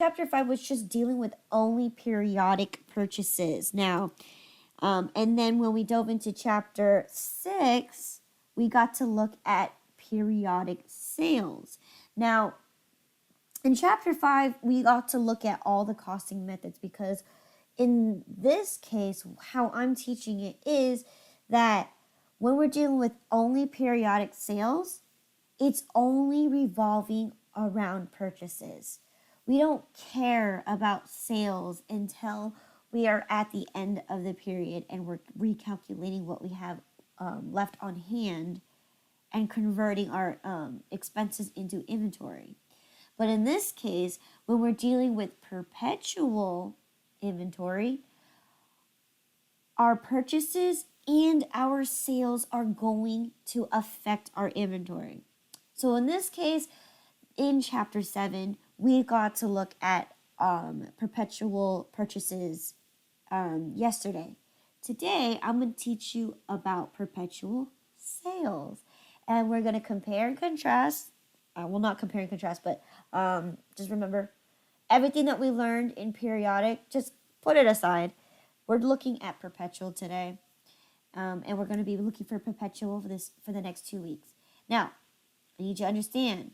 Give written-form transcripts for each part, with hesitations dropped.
Chapter 5 was just dealing with only periodic purchases. Now, and then when we dove into chapter 6, we got to look at periodic sales. Now, in chapter 5, we got to look at all the costing methods because in this case, how I'm teaching it is that when we're dealing with only periodic sales, it's only revolving around purchases. We don't care about sales until we are at the end of the period and we're recalculating what we have left on hand and converting our expenses into inventory. But in this case, when we're dealing with perpetual inventory, our purchases and our sales are going to affect our inventory. So in this case, in chapter 7, we got to look at perpetual purchases yesterday. Today, I'm going to teach you about perpetual sales. And we're going to compare and contrast. Well, not compare and contrast, but just remember, everything that we learned in periodic, just put it aside. We're looking at perpetual today. And we're going to be looking for perpetual for the next 2 weeks. Now, I need you to understand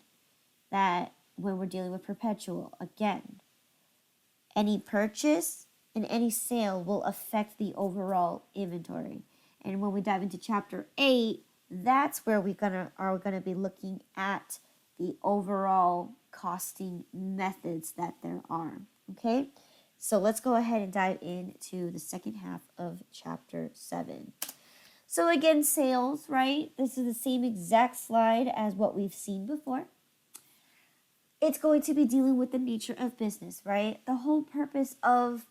that when we're dealing with perpetual, again, any purchase and any sale will affect the overall inventory. And when we dive into chapter 8, that's where are gonna be looking at the overall costing methods that there are. Okay, so let's go ahead and dive into the second half of chapter 7. So again, sales, right? This is the same exact slide as what we've seen before. It's going to be dealing with the nature of business, right? The whole purpose of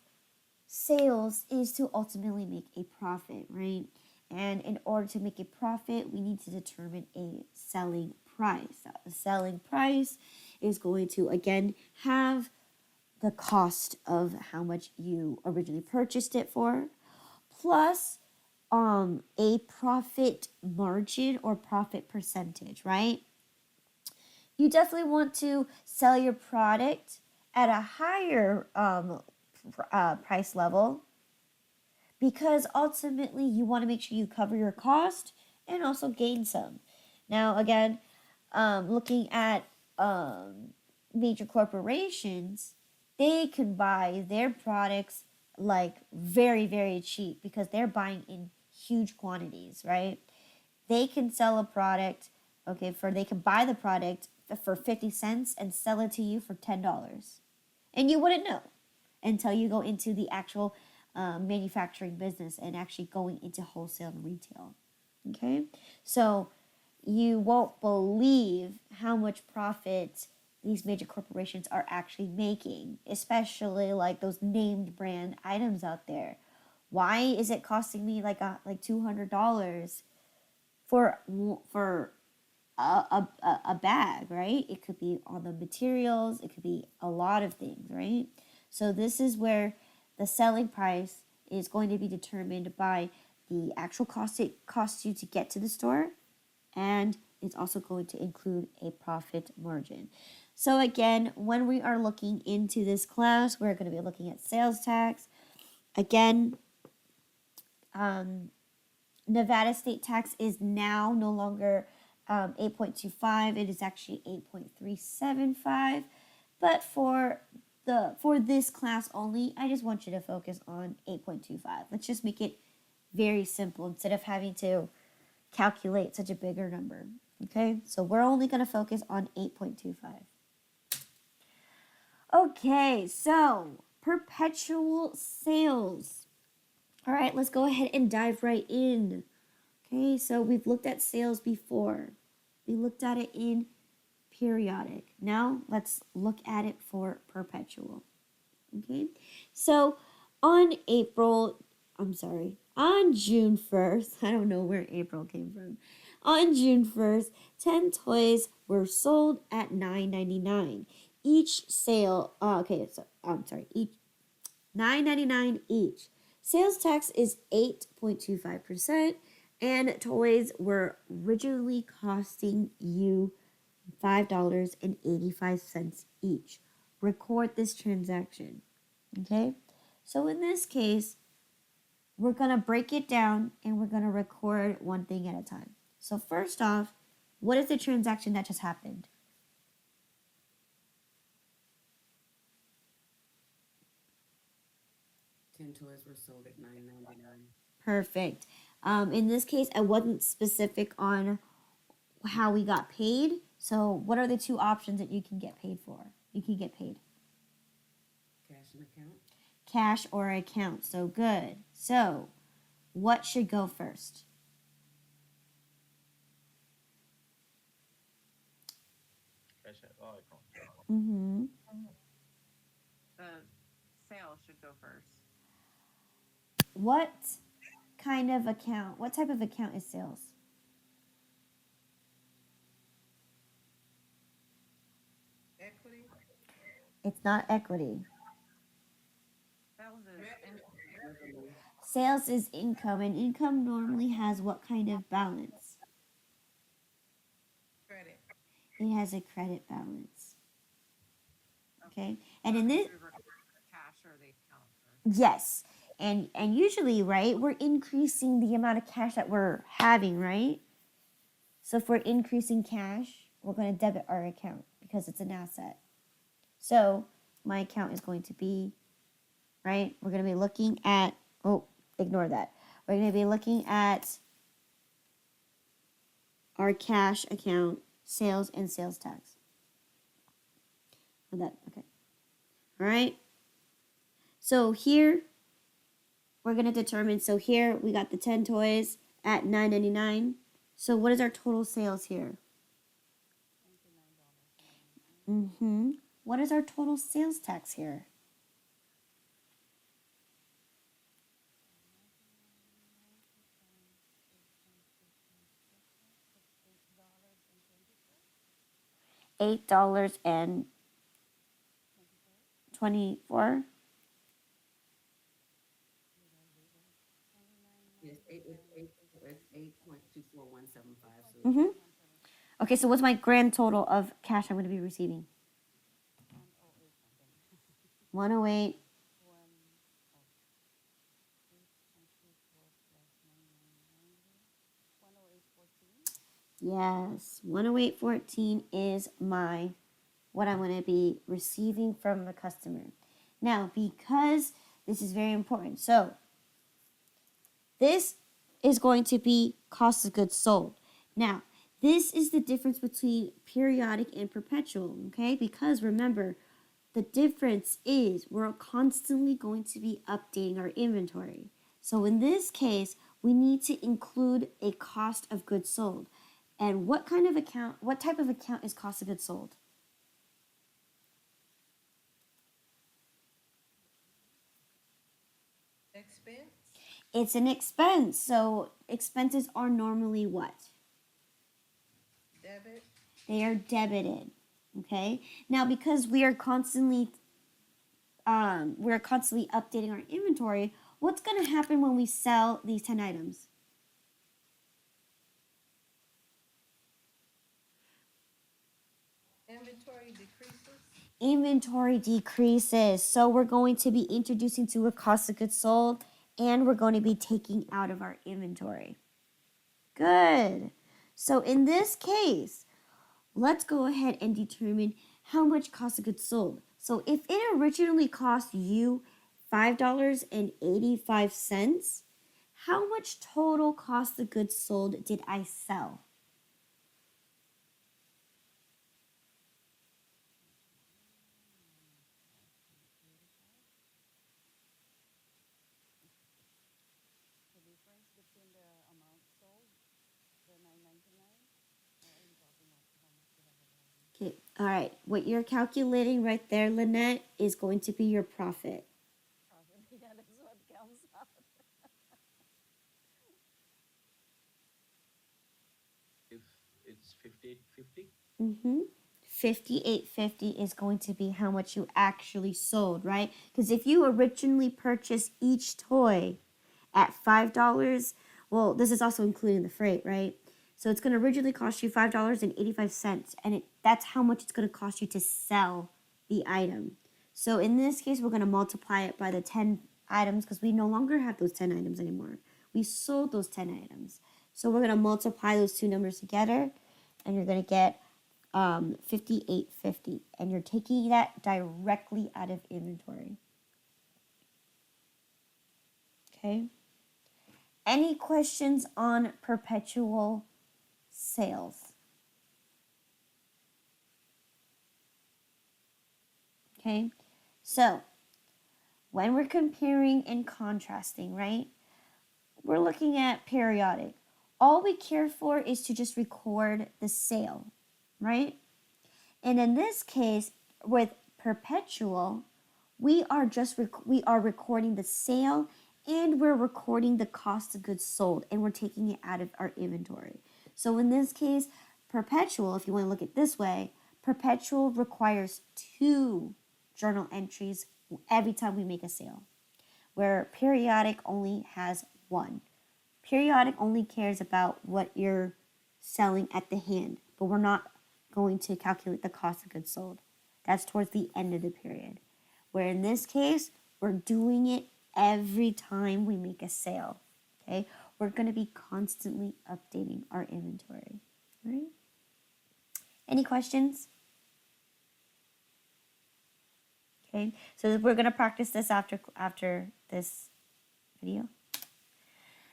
sales is to ultimately make a profit, right? And in order to make a profit, we need to determine a selling price. The selling price is going to, again, have the cost of how much you originally purchased it for, plus a profit margin or profit percentage, right? You definitely want to sell your product at a higher price level because ultimately you want to make sure you cover your cost and also gain some. Now, again, looking at major corporations, they can buy their products like very, very cheap because they're buying in huge quantities, right? They can sell a product, they can buy the product for 50 cents and sell it to you for $10. And you wouldn't know until you go into the actual manufacturing business and actually going into wholesale and retail. Okay? So you won't believe how much profit these major corporations are actually making, especially like those named brand items out there. Why is it costing me like $200 for a bag, right? It could be on the materials, it could be a lot of things, right? So this is where the selling price is going to be determined by the actual cost it costs you to get to the store, and it's also going to include a profit margin. So again, when we are looking into this class, we're going to be looking at sales tax. Again, Nevada state tax is now no longer 8.25. It is actually 8.375. But for this class only, I just want you to focus on 8.25. Let's just make it very simple instead of having to calculate such a bigger number. Okay, so we're only going to focus on 8.25. Okay, so perpetual sales. All right, let's go ahead and dive right in. Okay, so we've looked at sales before. We looked at it in periodic. Now let's look at it for perpetual. Okay, so on June 1st, I don't know where April came from. On June 1st, 10 toys were sold at $9.99. Each sale, each $9.99 each. Sales tax is 8.25%, and toys were originally costing you $5.85 each. record this transaction. Okay? So in this case, we're going to break it down and we're going to record one thing at a time. So first off, what is the transaction that just happened? 10 toys were sold at $9.99. Perfect. In this case, I wasn't specific on how we got paid. So what are the two options that you can get paid for? You can get paid. Cash and account. Cash or account. So good. So what should go first? Cash or account. Mm-hmm. The sale should go first. What kind of account? What type of account is sales? Equity. It's not equity. Sales is Revenue. Sales is income, and income normally has what kind of balance? Credit. It has a credit balance. Okay, and in this, cash or the account first. yes, and usually, right, we're increasing the amount of cash that we're having, right? So if we're increasing cash, we're going to debit our account because it's an asset. So my account is going to be, right? We're going to be looking at, oh, ignore that. We're going to be looking at our cash account, sales, and sales tax. Okay. All right. So here, we're going to determine, so here we got the 10 toys at $9.99. So what is our total sales here? Mm-hmm. What is our total sales tax here? $8.24. Yes, it's 8.24,175. So Mm-hmm. Okay, so what's my grand total of cash I'm going to be receiving? 108. Yes, 108.14 is what I'm going to be receiving from the customer. Now, because this is very important, so this is going to be cost of goods sold. Now, this is the difference between periodic and perpetual, okay? Because remember, the difference is we're constantly going to be updating our inventory. So in this case, we need to include a cost of goods sold. And what type of account is cost of goods sold? expense. It's an expense. So expenses are normally what? Debit. They are debited. Okay. Now, because we're constantly updating our inventory, what's going to happen when we sell these 10 items? Inventory decreases. Inventory decreases. So we're going to be introducing to a cost of goods sold, and we're going to be taking out of our inventory. Good. So in this case, let's go ahead and determine how much cost of goods sold. So if it originally cost you $5.85, how much total cost of goods sold did I sell? Okay, all right. What you're calculating right there, Lynette, is going to be your profit. Yeah, that's what comes out. If it's 58.50. Mm-hmm. 58.50 is going to be how much you actually sold, right? Because if you originally purchased each toy at $5, well, this is also including the freight, right? So it's going to originally cost you $5.85, and that's how much it's going to cost you to sell the item. So in this case, we're going to multiply it by the 10 items because we no longer have those 10 items anymore. We sold those 10 items. So we're going to multiply those two numbers together, and you're going to get 5850. And you're taking that directly out of inventory. Okay? Any questions on perpetual sales? Okay? So, when we're comparing and contrasting, right? We're looking at periodic. All we care for is to just record the sale, right? And in this case, with perpetual, we are recording the sale and we're recording the cost of goods sold and we're taking it out of our inventory. So in this case, perpetual, if you want to look at it this way, perpetual requires 2 journal entries every time we make a sale, where periodic only has 1. Periodic only cares about what you're selling at the hand, but we're not going to calculate the cost of goods sold. That's towards the end of the period. Where in this case, we're doing it every time we make a sale. Okay? We're going to be constantly updating our inventory. All right? Any questions? Okay, so we're going to practice this after this video.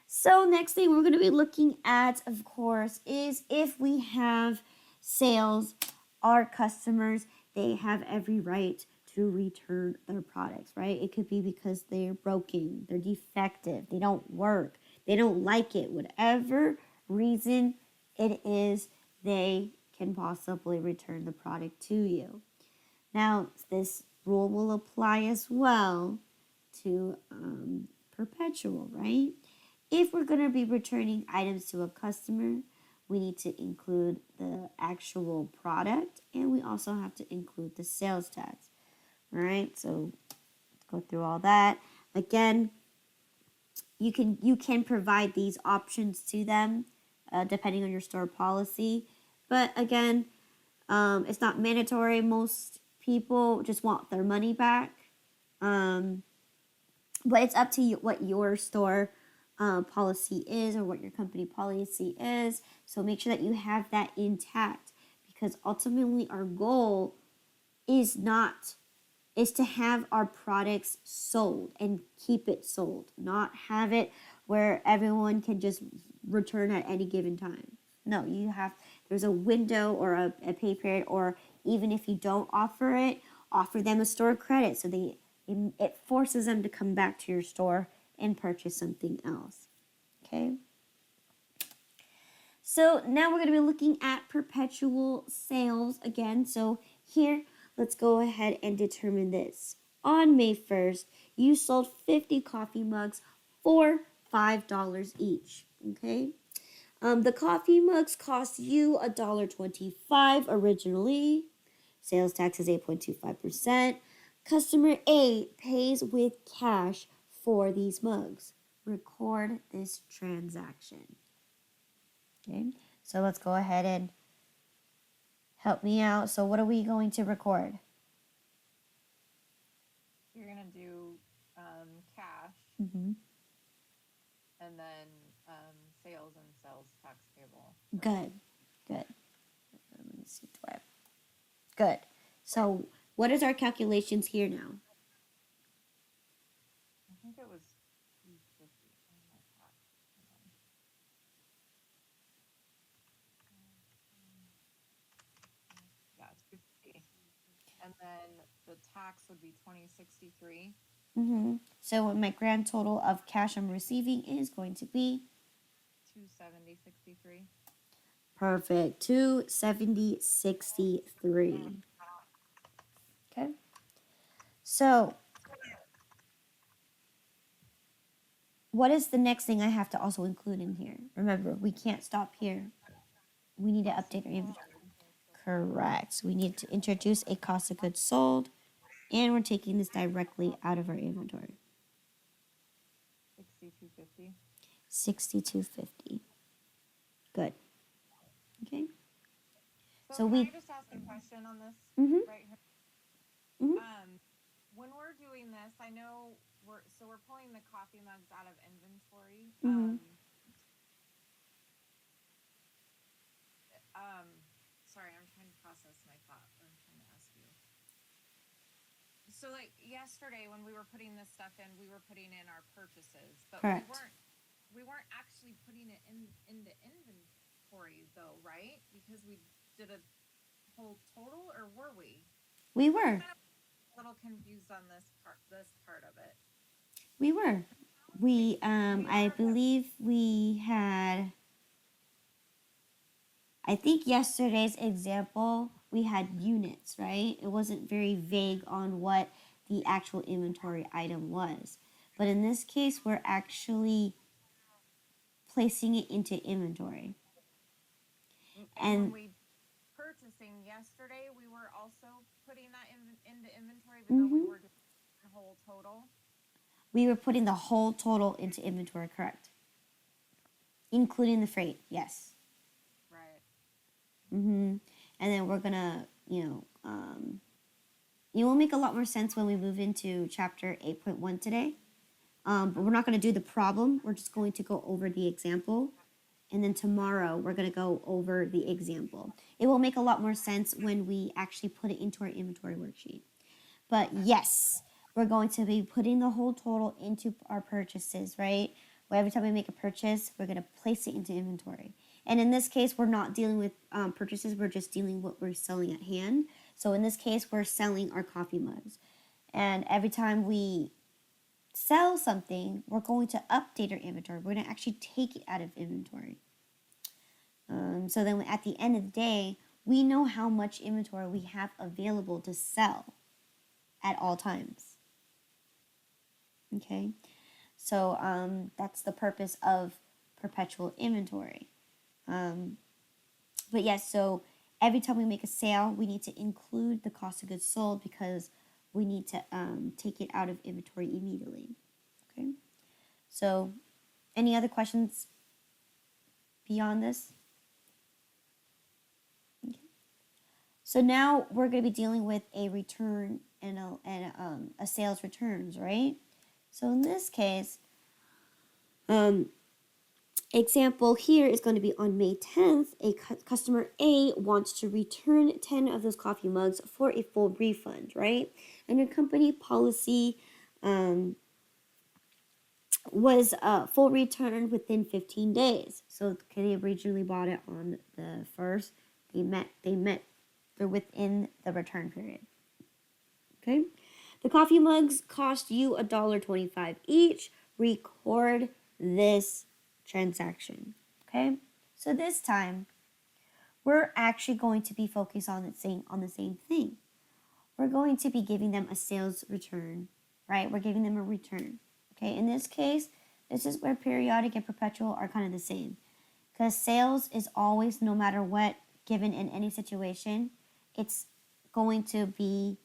So next thing we're going to be looking at, of course, is if we have sales, our customers, they have every right to return their products, right? It could be because they're broken, they're defective, they don't work, they don't like it, whatever reason it is, they can possibly return the product to you. Now, this rule will apply as well to perpetual, right? If we're going to be returning items to a customer, we need to include the actual product and we also have to include the sales tax. All right, so let's go through all that. Again, you can provide these options to them depending on your store policy. But again, it's not mandatory. Most people just want their money back. But it's up to you what your store policy is or what your company policy is. So make sure that you have that intact because ultimately our goal is to have our products sold and keep it sold, not have it where everyone can just return at any given time. No, there's a window or a pay period, or even if you don't offer it, offer them a store credit so it forces them to come back to your store and purchase something else. Okay? So now we're going to be looking at perpetual sales again. So here, let's go ahead and determine this. On May 1st, you sold 50 coffee mugs for $5 each. Okay? The coffee mugs cost you $1.25 originally. Sales tax is 8.25%. Customer A pays with cash for these mugs. Record this transaction. Okay, so let's go ahead and help me out. So what are we going to record? You're gonna do cash Mm-hmm. and then sales and sales tax payable. Good. Let me see. Good. So what is our calculations here now? I think it was 250. Oh my God. Yeah, 250. And then the tax would be 2063. Mm-hmm. So my grand total of cash I'm receiving is going to be 270.63. perfect. 270.63. Okay. So what is the next thing I have to also include in here? Remember, we can't stop here. We need to update our inventory. Correct. So we need to introduce a cost of goods sold, and we're taking this directly out of our inventory. 6250. 6250. Good. Okay. So So can we. I just ask a question on this Mm-hmm. right here? Mhm. When we're doing this, I know we're pulling the coffee mugs out of inventory. Mhm. Um, Sorry, I'm trying to process my thought. What I'm trying to ask you. So, like yesterday, when we were putting this stuff in, we were putting in our purchases, but Correct. we weren't actually putting it into inventory though, right? Because we did a whole total, or were we? We I'm were. kind of a little confused on this part of it. We were. I believe we had, I think yesterday's example, we had units, right? It wasn't very vague on what the actual inventory item was. But in this case, we're actually placing it into inventory. And when And we purchasing yesterday, we were also putting that into inventory, even though we mhm, were doing the whole total. we were putting the whole total into inventory, correct? Including the freight, yes. Right. And then we're gonna, it will make a lot more sense when we move into chapter 8.1 today. But we're not going to do the problem. We're just going to go over the example. And then tomorrow, we're going to go over the example. It will make a lot more sense when we actually put it into our inventory worksheet. But yes, we're going to be putting the whole total into our purchases, right? Well, every time we make a purchase, we're going to place it into inventory. And in this case, we're not dealing with purchases. We're just dealing with what we're selling at hand. So in this case, we're selling our coffee mugs. And every time we sell something, we're going to update our inventory. We're going to actually take it out of inventory. So then at the end of the day, we know how much inventory we have available to sell at all times. Okay, so that's the purpose of perpetual inventory. But yes, so every time we make a sale, we need to include the cost of goods sold because we need to take it out of inventory immediately. Okay, so any other questions beyond this? Okay. So now we're going to be dealing with a return and a sales returns, right? So in this case, example here is going to be on May 10th. A customer A wants to return 10 of those coffee mugs for a full refund, right? And your company policy was a full return within 15 days. So they originally bought it on the 1st. They're within the return period. Okay? The coffee mugs cost you $1.25 each. Record this transaction. Okay? So this time, we're actually going to be focused on the same thing. We're going to be giving them a sales return, right? We're giving them a return. Okay? In this case, this is where periodic and perpetual are kind of the same. Because sales is always, no matter what, given in any situation, it's going to be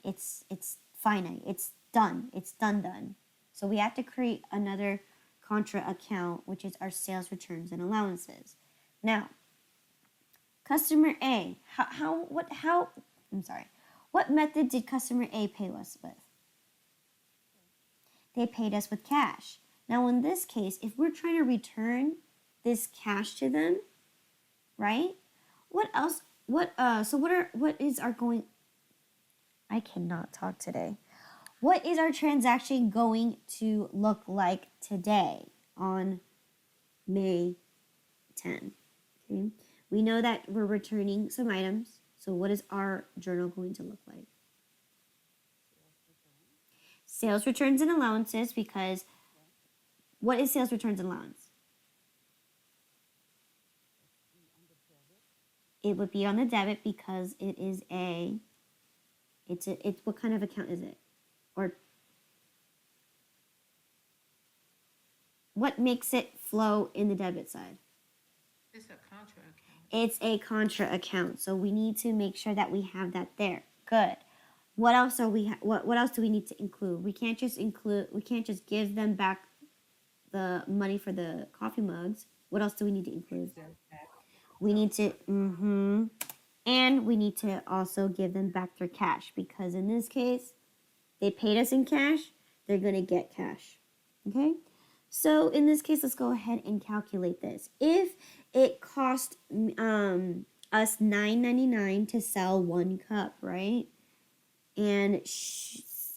it's finite. It's done. It's done. So we have to create another contra account, which is our sales returns and allowances. Now, customer A, what method did customer A pay us with? They paid us with cash. Now, in this case, if we're trying to return this cash to them, right? What else? What is our going? I cannot talk today. What is our transaction going to look like today on May 10? Okay. We know that we're returning some items. So what is our journal going to look like? Sales returns and allowances, because what is sales returns and allowance? It would be on the debit because it's what kind of account is it? Or what makes it flow in the debit side? It's a contra account. It's a contra account, so we need to make sure that we have that there. Good. What else are we? What else do we need to include? We can't just give them back the money for the coffee mugs. What else do we need to include? Sales tax. We need to. And we need to also give them back their cash because in this case, they paid us in cash, they're going to get cash. Okay? So in this case, let's go ahead and calculate this. If it cost us $9.99 to sell one cup, right? And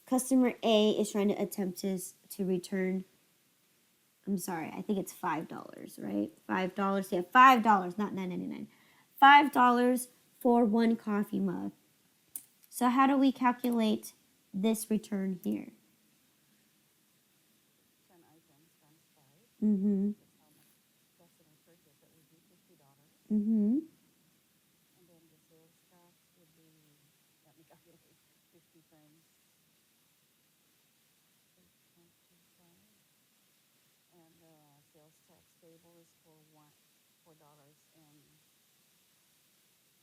customer A is trying to attempt to return. I'm sorry, I think it's $5, right? $5. Yeah, $5, not $9.99. $5 for one coffee mug. So how do we calculate this return here? 10 items times 5. Mm-hmm. That's how much customer purchase. That would be $50. Mm-hmm. And then the sales tax would be, let me calculate, 50 times 8.25. And the sales tax payable is for $4 and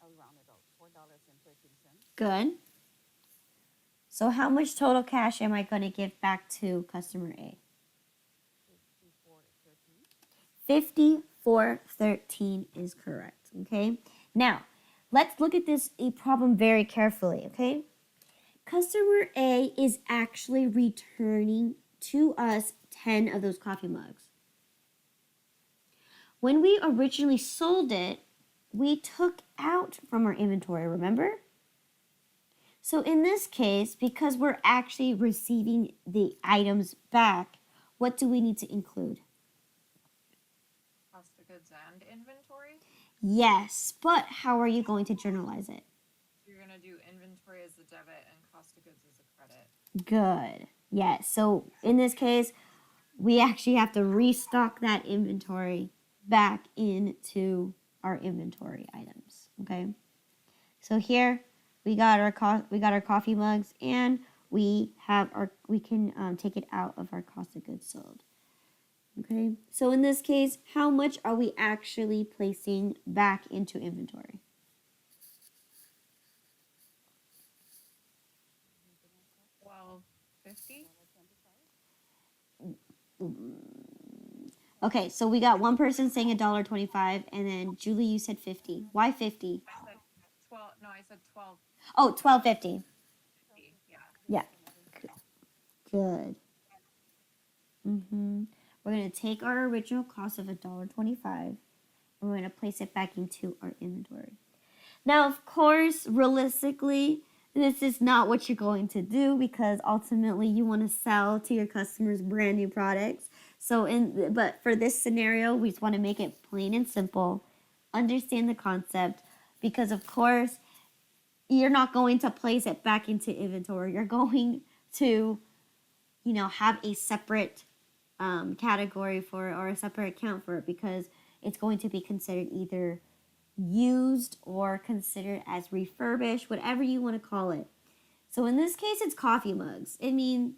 I'll round it out, $4.13. Good. So how much total cash am I going to give back to customer A? 54.13. 54.13 is correct. Okay. Now, let's look at this problem very carefully. Okay. Customer A is actually returning to us 10 of those coffee mugs. When we originally sold it, we took out from our inventory, remember? So in this case, because we're actually receiving the items back, what do we need to include? Cost of goods and inventory. Yes, but how are you going to journalize it? You're gonna do inventory as a debit and cost of goods as a credit. Good. Yes. So in this case, we actually have to restock that inventory back into our inventory items. Okay. So here we got our coffee mugs, and we can take it out of our cost of goods sold. Okay. So in this case, how much are we actually placing back into inventory? $12.50. Okay, so we got one person saying $1.25, and then Julie, you said 50. Why 50? I said 12. No, I said 12. Oh, $12.50. Yeah. Yeah. Good. We're gonna take our original cost of $1.25, and we're gonna place it back into our inventory. Now, of course, realistically, this is not what you're going to do because ultimately you want to sell to your customers brand new products. But for this scenario, we just want to make it plain and simple, understand the concept, because of course, you're not going to place it back into inventory. You're going to, have a separate category for it or a separate account for it because it's going to be considered either used or considered as refurbished, whatever you want to call it. So in this case, it's coffee mugs. I mean,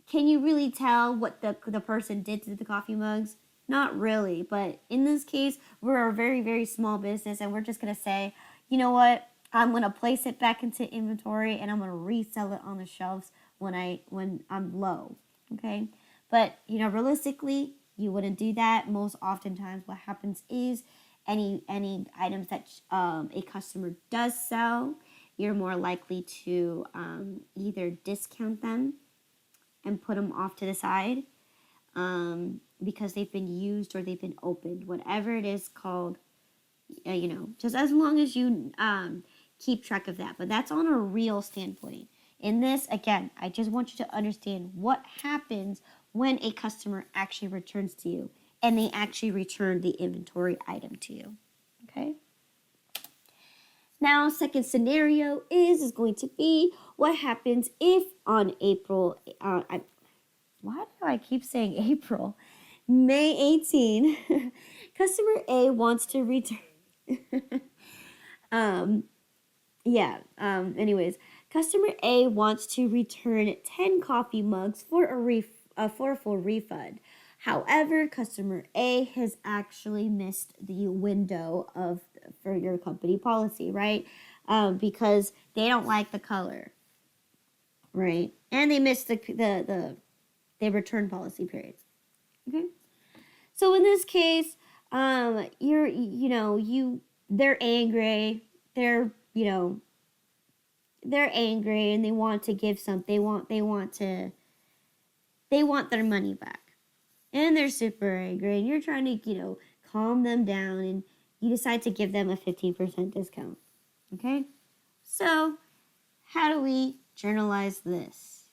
can you really tell what the person did to the coffee mugs? Not really, but in this case, we're a very, very small business and we're just going to say, you know what? I'm going to place it back into inventory and I'm going to resell it on the shelves when I'm low, okay? But, realistically, you wouldn't do that. Most oftentimes what happens is any items that a customer does sell, you're more likely to either discount them and put them off to the side because they've been used or they've been opened, whatever it is called, just as long as you keep track of that. But that's on a real standpoint. In this, again, I just want you to understand what happens when a customer actually returns to you and they actually return the inventory item to you. Okay? Now, second scenario is going to be what happens if on April, why do I keep saying April? May 18, customer A wants to return. Anyways, customer A wants to return 10 coffee mugs for a full refund. However, customer A has actually missed the window for your company policy, right? Because they don't like the color, right? And they missed the return policy period. Okay. So in this case, they're angry. they're, they're angry and they want to give some they want their money back. And they're super angry and you're trying to, calm them down and you decide to give them a 15% discount. Okay? So, how do we journalize this?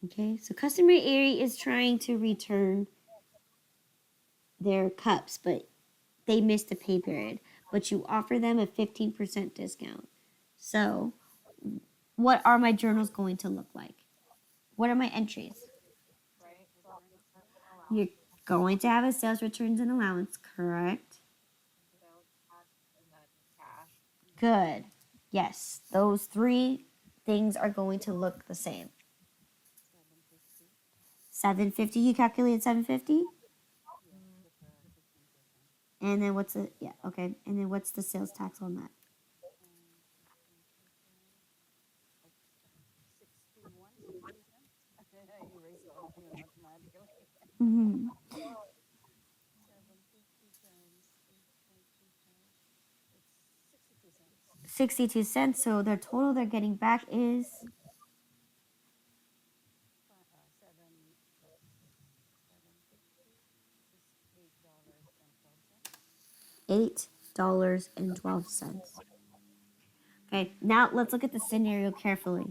Okay, so customer A is trying to return their cups, but they missed the pay period. But you offer them a 15% discount. So, what are my journals going to look like? What are my entries? Right? So allowance, You're going to have a sales returns and allowance, correct? sales tax, and then cash. Good. Yes, those three things are going to look the same. 750. 750, you calculated 750? Yes, Mm, with the 15%. And then what's the, yeah, okay. And then what's the sales tax on that? 15%, like 61, 62 cents. I erased all of them automatically. Mm-hmm. 750 times 8.25. It's 62 cents. 62 cents. So their total they're getting back is 7 plus 750 is $8.12. $8.12. Okay, now let's look at the scenario carefully.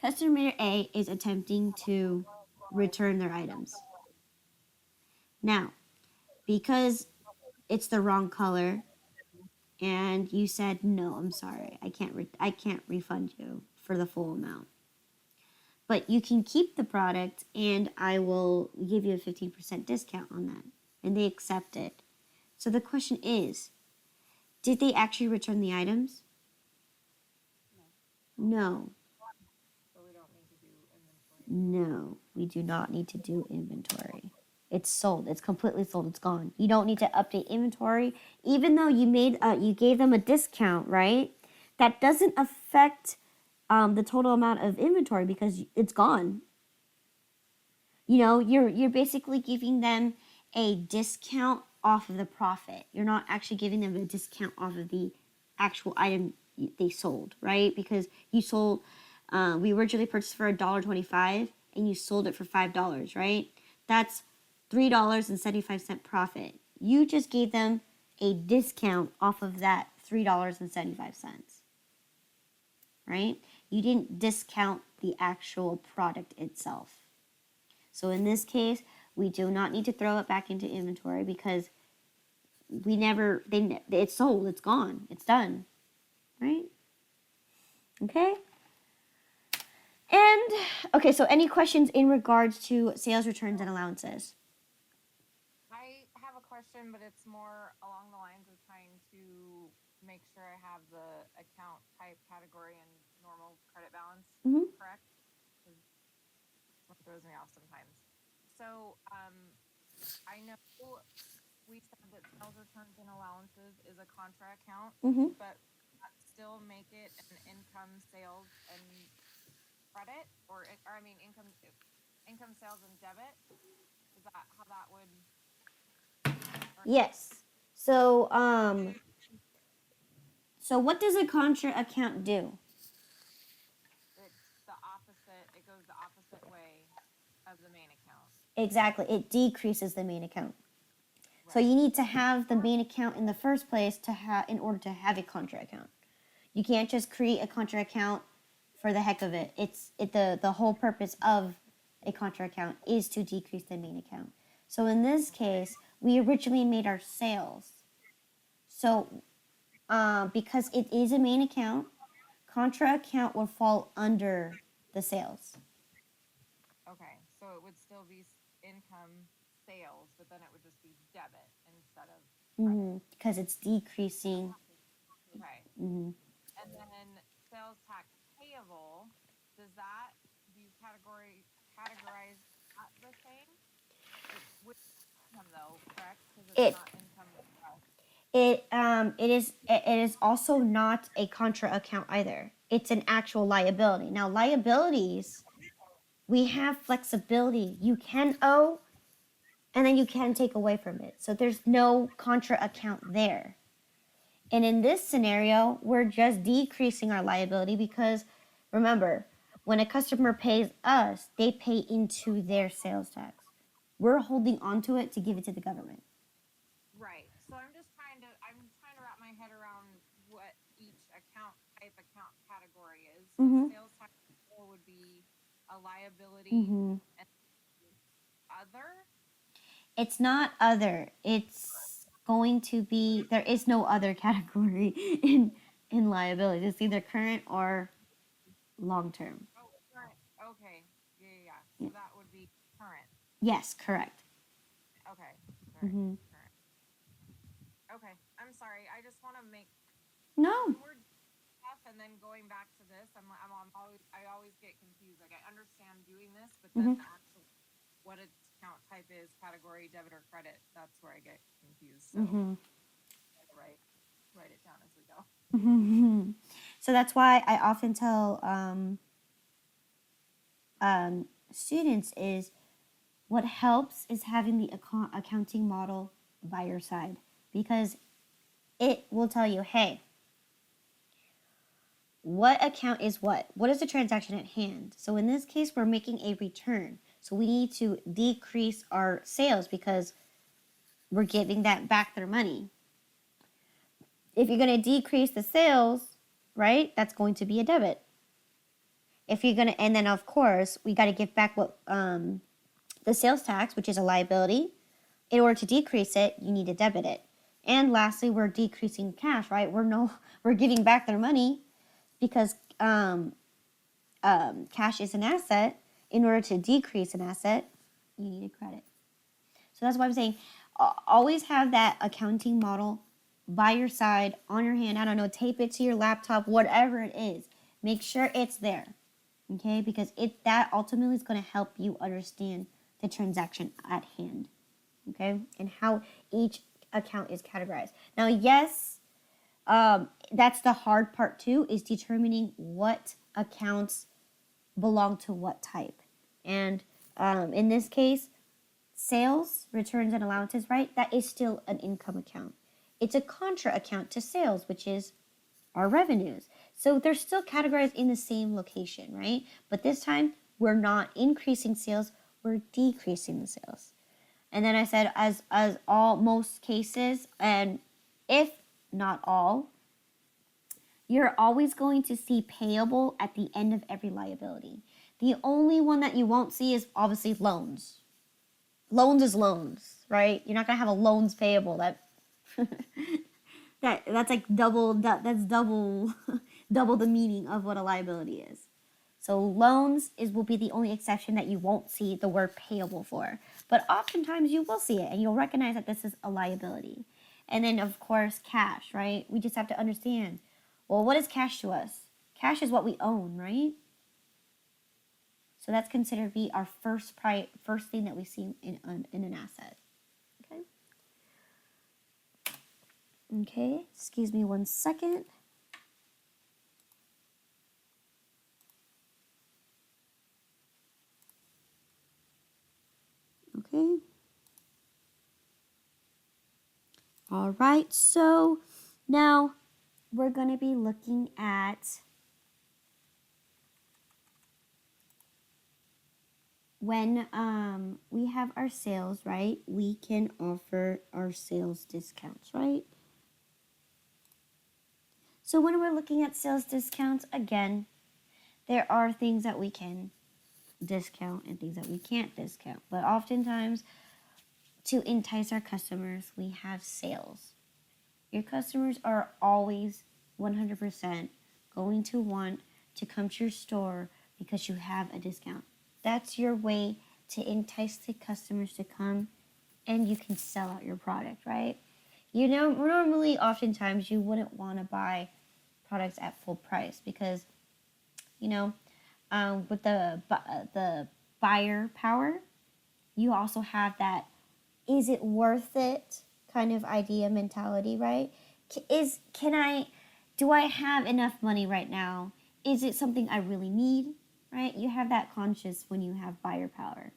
Customer A is attempting to return their items. Now, because it's the wrong color and you said no, I'm sorry, I can't refund you for the full amount. But you can keep the product and I will give you a 15% discount on that. And they accept it. So the question is, did they actually return the items? No. So we don't need to do inventory. No, we do not need to do inventory. It's sold. It's completely sold. It's gone. You don't need to update inventory, even though you gave them a discount, right? That doesn't affect the total amount of inventory because it's gone. You're basically giving them a discount off of the profit. You're not actually giving them a discount off of the actual item they sold, right? Because you sold, we originally purchased for $1.25 and you sold it for $5, right? That's $3.75 profit. You just gave them a discount off of that $3.75, right? You didn't discount the actual product itself. So in this case, we do not need to throw it back into inventory because it's sold, it's gone, it's done, right? Okay. And okay, so any questions in regards to sales returns and allowances? I have a question, but it's more along the lines of trying to make sure I have the account type, category, and normal credit balance Mhm. correct. 'Cause it throws me off sometimes. So, I know we said that sales returns and allowances is a contra account, Mhm. but that still make it an income, sales, and credit, or I mean income, sales, and debit. Is that how that would? Or Yes. So what does a contra account do? it's the opposite. It goes the opposite way of the main account. Exactly. It decreases the main account. So Right. you need to have the main account in the first place in order to have a contra account. You can't just create a contra account for the heck of it. The whole purpose of a contra account is to decrease the main account. So in this case, we originally made our sales. So because it is a main account, contra account will fall under the sales. Okay, so it would still be income, sales, but then it would just be debit instead of credit. Because it's decreasing. Okay. Mm-hmm. And then sales tax payable, do you categorize that the same? With income though, correct? Because it's It not income express. it is also not a contra account either. It's an actual liability. Now liabilities we have flexibility. You can owe, and then you can take away from it. So there's no contra account there. And in this scenario, we're just decreasing our liability because remember, when a customer pays us, they pay into their sales tax. We're holding onto it to give it to the government. Right. So I'm trying to wrap my head around what each account category is. So Mhm. sales tax would be a liability Mhm. and other. It's not other. It's going to be there is no other category in liability. It's either current or long term. Oh, current. Okay. Yeah. Yeah. So that would be current. Yes, correct. Okay. Current. Mhm. Current. Okay. I'm sorry. I just want to make No. when we're stuff and then going back to this, I always get confused. Like I understand doing this, but then Mhm. actually what a account type is, category, debit or credit, that's where I get confused. So Mhm. write it down as we go. Mhm. So that's why I often tell students is what helps is having the accounting model by your side because it will tell you, hey, what account is what? What is the transaction at hand? So in this case, we're making a return. So we need to decrease our sales because we're giving that back their money. If you're going to decrease the sales, right, that's going to be a debit. If you're going to, and then of course, we got to give back what the sales tax, which is a liability. In order to decrease it, you need to debit it. And lastly, we're decreasing cash, right? We're giving back their money because cash is an asset. In order to decrease an asset, you need a credit. So that's why I'm saying always have that accounting model by your side, on your hand. I don't know, tape it to your laptop, whatever it is. Make sure it's there, okay? Because that ultimately is going to help you understand the transaction at hand, okay? And how each account is categorized. Now, yes, that's the hard part too, is determining what accounts belong to what type. And in this case, sales, returns, and allowances, right? That is still an income account. It's a contra account to sales, which is our revenues. So they're still categorized in the same location, right? But this time, we're not increasing sales, we're decreasing the sales. And then I said, as all most cases, and if not all, you're always going to see payable at the end of every liability. The only one that you won't see is obviously loans. Loans is loans, right? You're not gonna have a loans payable. That's like that's double double the meaning of what a liability is. So loans will be the only exception that you won't see the word payable for. But oftentimes you will see it and you'll recognize that this is a liability. And then of course cash, right? We just have to understand, well, what is cash to us? Cash is what we own, right? So that's considered to be our first thing that we see in an asset. Okay. Okay. Excuse me 1 second. Okay. All right. So now we're going to be looking at when we have our sales, right? We can offer our sales discounts, right? So when we're looking at sales discounts, again, there are things that we can discount and things that we can't discount. But oftentimes, to entice our customers, we have sales. Your customers are always 100% going to want to come to your store because you have a discount. That's your way to entice the customers to come and you can sell out your product, right? You know, normally, oftentimes, you wouldn't want to buy products at full price because, you know, with the buyer power, you also have that is it worth it kind of idea mentality, right? Do I have enough money right now? Is it something I really need? right? You have that conscious when you have buyer power.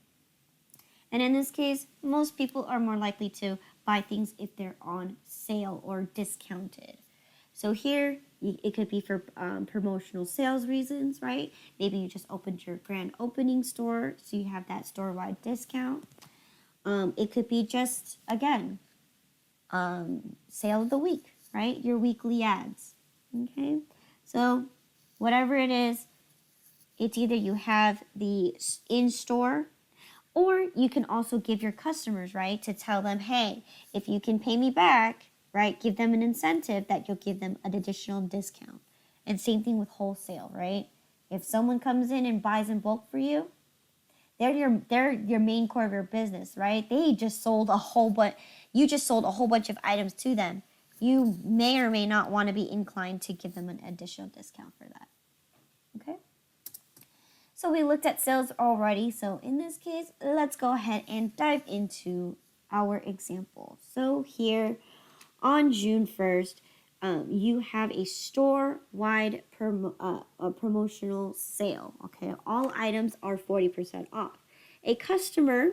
And in this case, most people are more likely to buy things if they're on sale or discounted. So here, it could be for promotional sales reasons, right? Maybe you just opened your grand opening store, so you have that store-wide discount. It could be just, again, sale of the week, right? Your weekly ads, okay? So whatever it is, it's either you have the in-store, or you can also give your customers, right, to tell them, hey, if you can pay me back, right, give them an incentive that you'll give them an additional discount. And same thing with wholesale, right? If someone comes in and buys in bulk for you, they're your main core of your business, right? They just sold a whole bunch. You just sold a whole bunch of items to them. You may or may not want to be inclined to give them an additional discount for that. Okay? So we looked at sales already. So in this case, let's go ahead and dive into our example. So here on June 1st, you have a store-wide promotional sale. Okay, all items are 40% off. A customer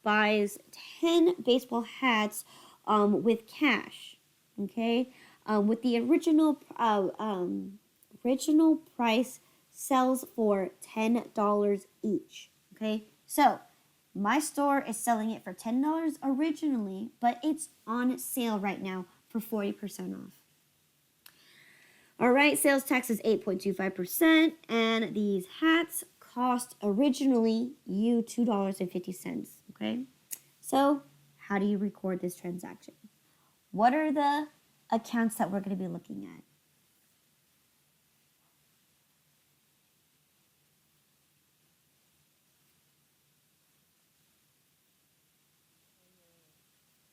buys 10 baseball hats with cash. Okay, with the original price sells for $10 each. Okay, so my store is selling it for $10 originally, but it's on sale right now for 40% off. All right, sales tax is 8.25%, and these hats cost originally you $2.50. Okay, so how do you record this transaction? What are the accounts that we're going to be looking at?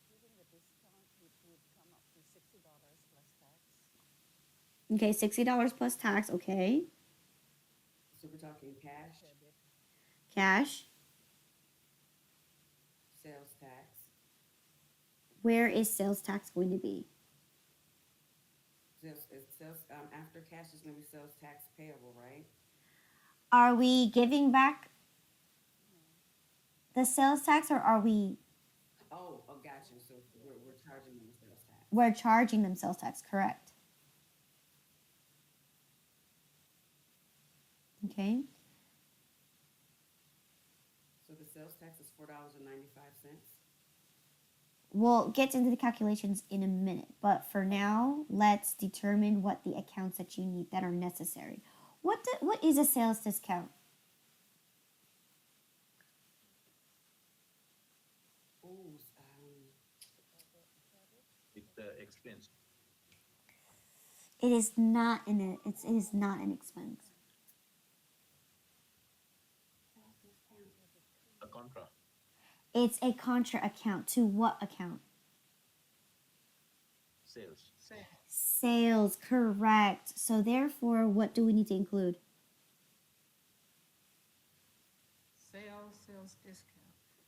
Giving the discount, which would come up to $60 plus tax. Okay, $60 plus tax. Okay, So we're talking cash, Credit. cash. sales tax, Where is sales tax going to be? after cash is gonna be sales tax payable, right? Are we giving back the sales tax, or are we Oh, gotcha, so we're charging them a sales tax. we're charging them sales tax? Correct. Okay. So the sales tax is $4.95. We'll get into the calculations in a minute, but for now, let's determine what the accounts that you need that are necessary. What is a sales discount? Oh, It's the expense. It is not it is not an expense. A contra. It's a contra account. To what account? Sales. Sales, correct. So therefore, what do we need to include? Sales discount.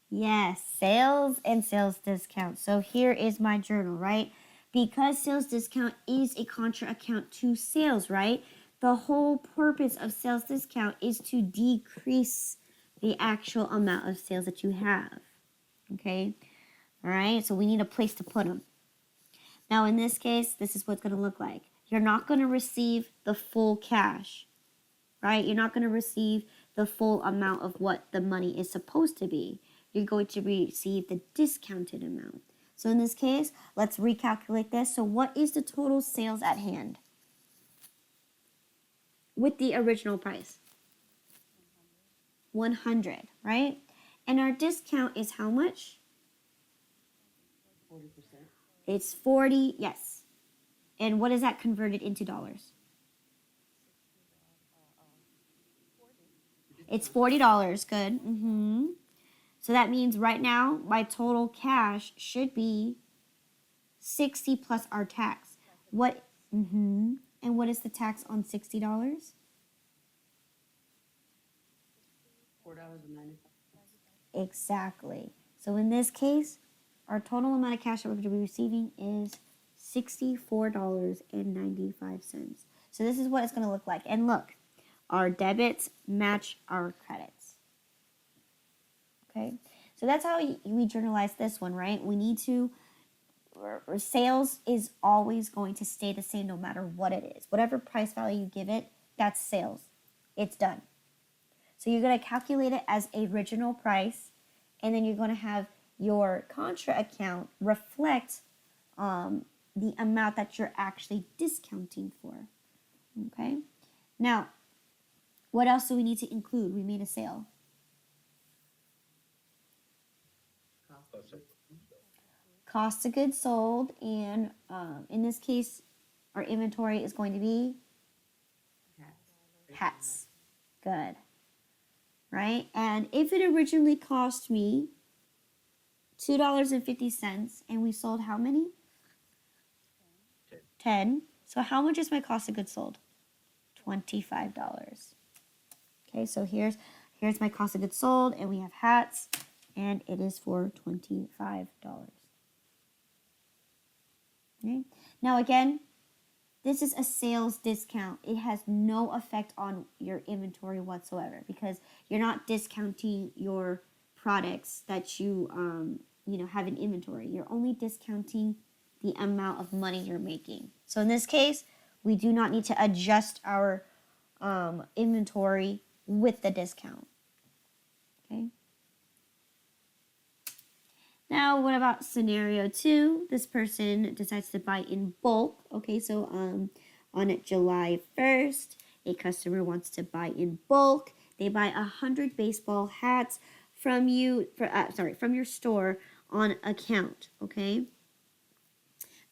Yes, sales and sales discount. So here is my journal, right? Because sales discount is a contra account to sales, right? The whole purpose of sales discount is to decrease the actual amount of sales that you have. Okay? All right? So we need a place to put them. Now, in this case, this is what it's going to look like. You're not going to receive the full cash, right? You're not going to receive the full amount of what the money is supposed to be. You're going to receive the discounted amount. So in this case, let's recalculate this. So what is the total sales at hand with the original price? 100, right? And our discount is how much? 40%. It's 40, yes. And what is that converted into dollars? It's $40, good. So that means right now my total cash should be 60 plus our tax. What? And what is the tax on $60? $4.95. Exactly. So in this case, our total amount of cash that we're going to be receiving is $64.95. So this is what it's going to look like. And look, our debits match our credits. Okay, so that's how we journalize this one, right? We need to, or sales is always going to stay the same no matter what it is. Whatever price value you give it, that's sales. It's done. So you're going to calculate it as original price, and then you're going to have your contra account reflect the amount that you're actually discounting for. Okay? Now, what else do we need to include? We made a sale. Cost of Cost of goods sold, and in this case, our inventory is going to be hats. Good. Right? And if it originally cost me $2.50 and we sold how many? 10. So how much is my cost of goods sold? $25. Okay, so here's my cost of goods sold, and we have hats, and it is for $25. Okay. Now again, this is a sales discount. It has no effect on your inventory whatsoever because you're not discounting your products that you have in inventory. You're only discounting the amount of money you're making. So in this case, we do not need to adjust our inventory with the discount. Okay. Now, what about scenario 2? This person decides to buy in bulk. Okay, so on July 1st, a customer wants to buy in bulk. They buy 100 baseball hats from you, from your store on account. Okay,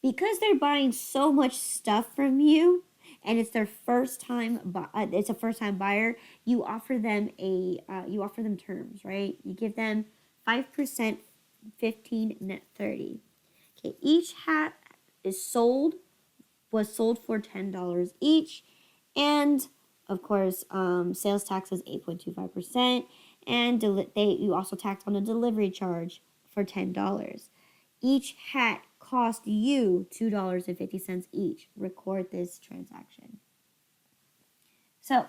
because they're buying so much stuff from you, and it's their first time. It's a first time buyer. You offer them terms, right? You give them 5%. 15 net 30. Okay, each hat was sold for $10 each, and of course sales tax was 8.25%, and you also tax on a delivery charge for $10. Each hat cost you $2.50 each. Record this transaction. So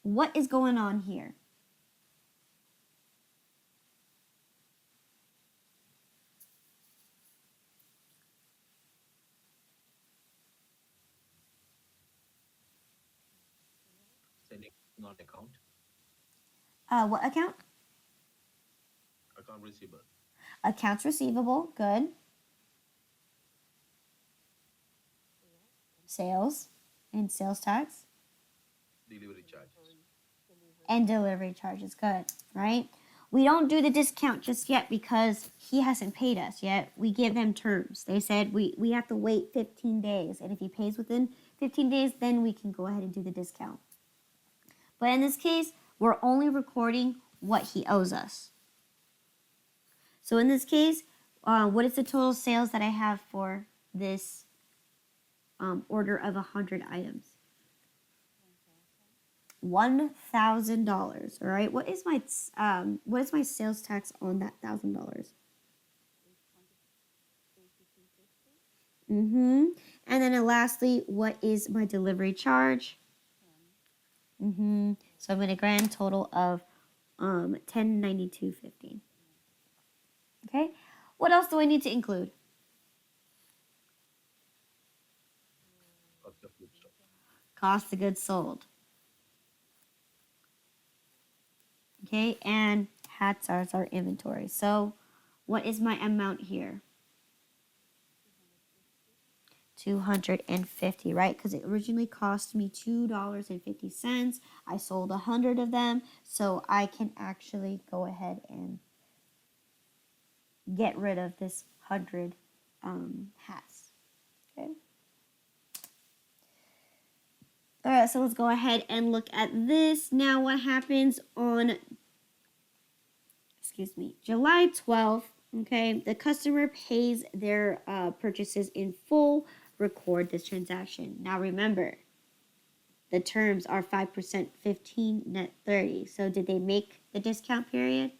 what is going on here? sending on account, What account? account receivable, Accounts receivable, good. Sales and sales tax delivery charges. and delivery charges, good, right? We don't do the discount just yet because he hasn't paid us yet. We give them terms. They said we have to wait 15 days, and if he pays within 15 days, then we can go ahead and do the discount. But in this case, we're only recording what he owes us. So in this case, what is the total sales that I have for this order of 100 items? $1,000. All right. What is my sales tax on that $1,000? And then lastly, what is my delivery charge? So I'm going to grand total of $1092.50. Okay. What else do I need to include? Cost of goods sold. Cost of goods sold. Okay, and hats are our inventory. So what is my amount here? 250, right? Because it originally cost me $2.50. I sold 100 of them, so I can actually go ahead and get rid of this 100 hats. Okay. All right, so let's go ahead and look at this. Now, what happens on, July 12th, okay, the customer pays their purchases in full, record this transaction. Now, remember, the terms are 5%, 15, net 30. So, did they make the discount period?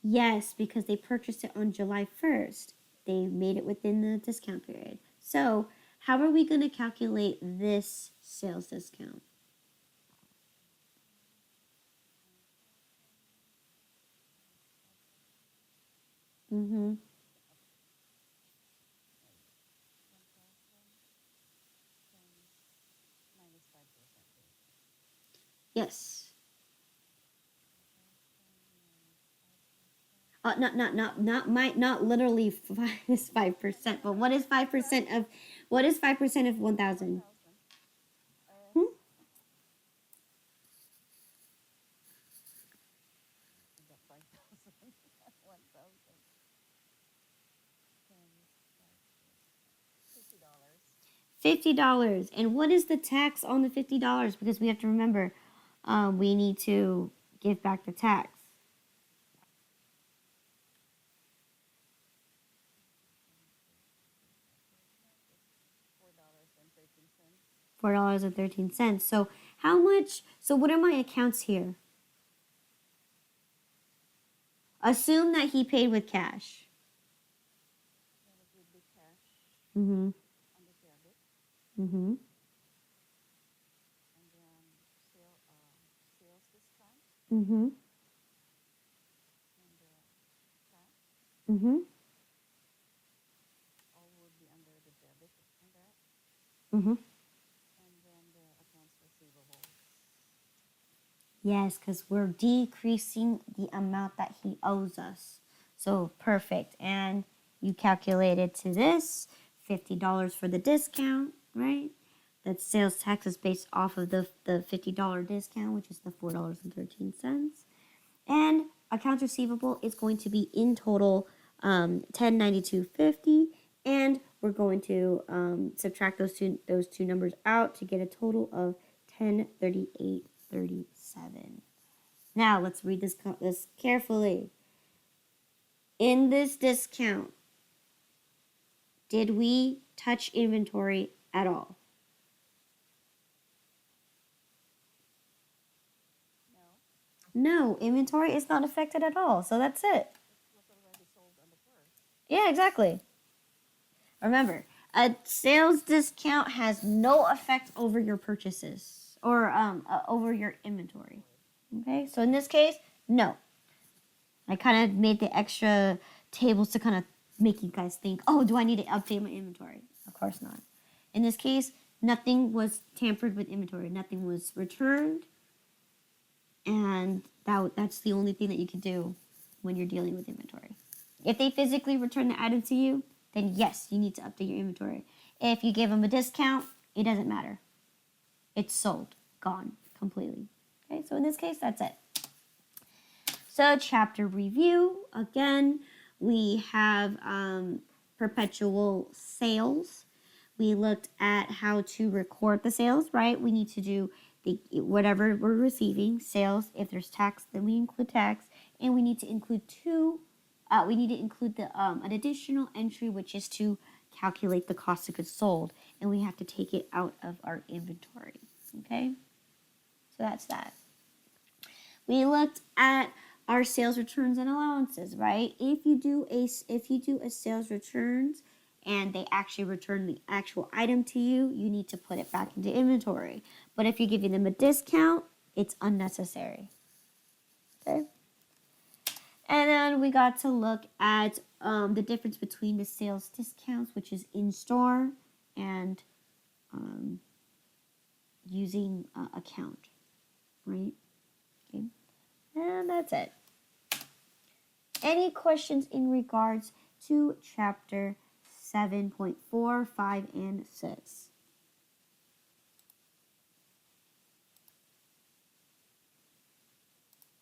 Yes, because they purchased it on July 1st. They made it within the discount period. So, how are we going to calculate this sales discount? Mm-hmm. Minus 5%. Yes. Not literally minus 5%, but what is 5% of 1,000? Hmm? I got 5,000. 1,000. $50. $50. And what is the tax on the $50? Because we have to remember, we need to give back the tax. $4.13. $4.13. So how much? So what are my accounts here? Assume that he paid with cash. Then it would be cash Mm-hmm. on the debit, Mm-hmm. and then sales discount Mm-hmm. and tax. Mm-hmm. All would be under the debit on that, Mm-hmm. and then the accounts receivable. Yes, because we're decreasing the amount that he owes us. So perfect. And you calculated to this $50 for the discount, right? That sales tax is based off of the $50 discount, which is the $4.13. And accounts receivable is going to be in total $1092.50, and we're going to subtract those two numbers out to get a total of $1038.37. Now let's read this carefully. In this discount, did we touch inventory at all? No, No, inventory is not affected at all. So that's it. it was already sold on the first. Yeah, exactly. Remember, a sales discount has no effect over your purchases or over your inventory. Okay, so in this case, no. I kind of made the extra tables to kind of make you guys think, oh, do I need to update my inventory? Of course not. In this case, nothing was tampered with inventory. Nothing was returned, and that's the only thing that you can do when you're dealing with inventory. If they physically return the item to you, then yes, you need to update your inventory. If you give them a discount, it doesn't matter. It's sold, gone completely. Okay, so in this case, that's it. So, chapter review again, we have perpetual sales. We looked at how to record the sales, right? We need to do whatever we're receiving, sales. If there's tax, then we include tax, and we need to include an additional entry, which is to calculate the cost of goods sold, and we have to take it out of our inventory. Okay, so that's that. We looked at our sales returns and allowances, right? If you do a sales returns and they actually return the actual item to you, you need to put it back into inventory. But if you're giving them a discount, it's unnecessary. Okay. And then we got to look at the difference between the sales discounts, which is in store, and using account, right? Okay. And that's it. Any questions in regards to chapter 7.4, 5, and 6?